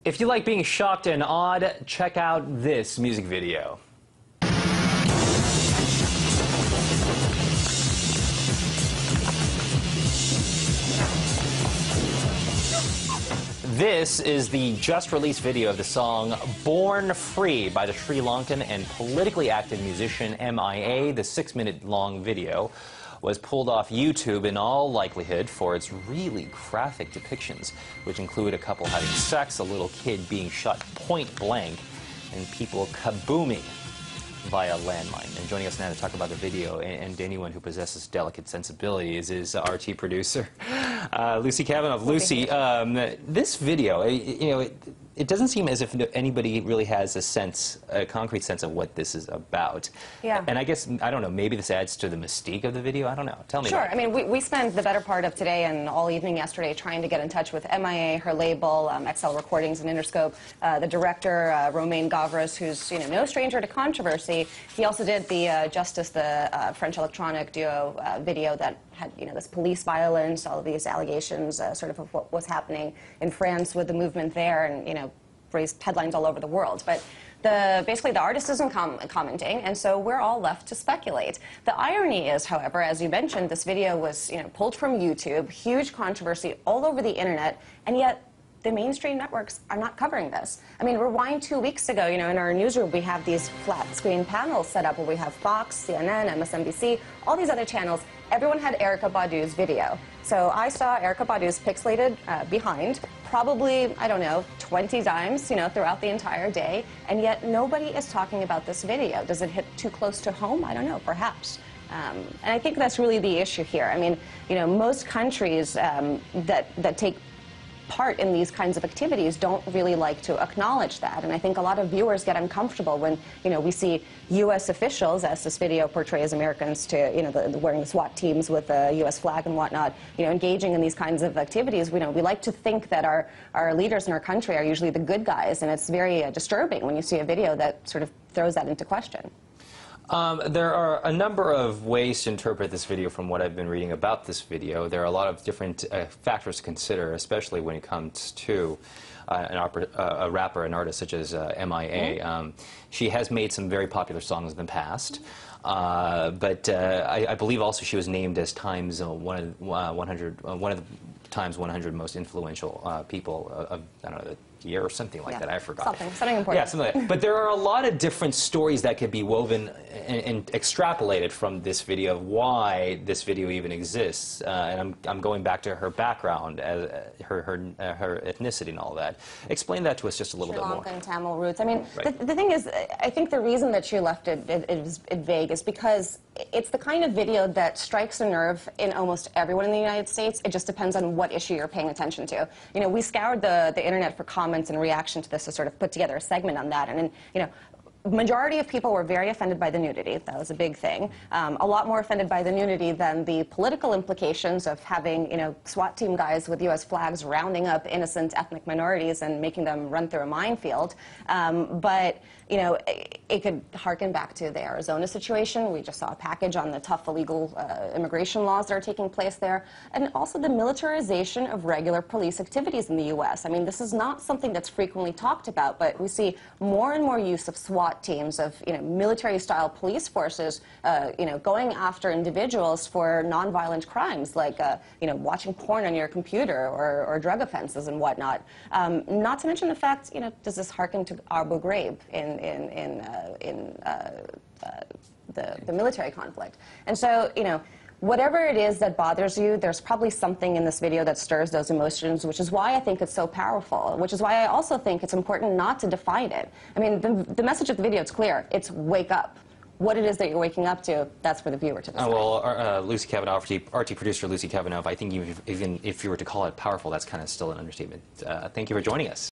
If you like being shocked and awed, check out this music video. This is the just-released video of the song Born Free by the Sri Lankan and politically active musician M.I.A. The 6-minute-long video was pulled off YouTube in all likelihood for its really graphic depictions, which include a couple having sex, a little kid being shot point blank, and people kabooming via landmine. And joining us now to talk about the video and anyone who possesses delicate sensibilities is RT producer Lucy Kavanaugh. Lucy, this video, it doesn't seem as if anybody really has a concrete sense of what this is about. Yeah. And I guess, I don't know, maybe this adds to the mystique of the video? I don't know. Tell me Sure. about it. I mean, we spent the better part of today and all evening yesterday trying to get in touch with M.I.A., her label, XL Recordings and Interscope, the director, Romain Gavras, who's no stranger to controversy. He also did the Justice, the French electronic duo video that had, this police violence, all of these allegations, sort of what was happening in France with the movement there, and, raised headlines all over the world. But basically the artist isn't commenting, and so we're all left to speculate. The irony is, however, as you mentioned, this video was pulled from YouTube, huge controversy all over the internet, and yet the mainstream networks are not covering this. I mean, rewind 2 weeks ago, in our newsroom we have these flat screen panels set up where we have Fox, CNN, MSNBC, all these other channels. Everyone had Erykah Badu's video. So I saw Erykah Badu's pixelated behind, probably, I don't know, 20 times, throughout the entire day, and yet nobody is talking about this video. Does it hit too close to home? I don't know, perhaps. And I think that's really the issue here. I mean, most countries that take part in these kinds of activities don't really like to acknowledge that, and I think a lot of viewers get uncomfortable when we see U.S. officials, as this video portrays Americans to wearing the SWAT teams with the U.S. flag and whatnot, engaging in these kinds of activities. We like to think that our leaders in our country are usually the good guys, and it's very disturbing when you see a video that sort of throws that into question. There are a number of ways to interpret this video from what I've been reading about this video. There are a lot of different factors to consider, especially when it comes to a rapper, an artist such as M.I.A. Mm-hmm. She has made some very popular songs in the past, but I believe also she was named as Time's one of the Time's 100 most influential people of, I don't know, year or something like that. I forgot. Something important. Yeah, something like that. But there are a lot of different stories that could be woven and extrapolated from this video of why this video even exists. And I'm going back to her background, as her ethnicity and all that. Explain that to us just a little bit more. Sri Lankan, Tamil roots. I mean, the thing is, I think the reason that she left it vague is because it's the kind of video that strikes a nerve in almost everyone in the United States. It just depends on what issue you're paying attention to. We scoured the internet for comments in reaction to this to sort of put together a segment on that. And majority of people were very offended by the nudity. That was a big thing. A lot more offended by the nudity than the political implications of having, SWAT team guys with U.S. flags rounding up innocent ethnic minorities and making them run through a minefield. But, it could harken back to the Arizona situation. We just saw a package on the tough illegal immigration laws that are taking place there. And also the militarization of regular police activities in the U.S. I mean, this is not something that's frequently talked about, but we see more and more use of SWAT teams, of military-style police forces, going after individuals for nonviolent crimes like watching porn on your computer or drug offenses and whatnot. Not to mention the fact, does this harken to Abu Ghraib in the military conflict? And so whatever it is that bothers you, there's probably something in this video that stirs those emotions, which is why I think it's so powerful, which is why I also think it's important not to define it. I mean, the message of the video, it's clear. It's wake up. What it is that you're waking up to, that's for the viewer to decide. Well, Lucy Kavanaugh, RT producer Lucy Kavanaugh, I think even if you were to call it powerful, that's kind of still an understatement. Thank you for joining us.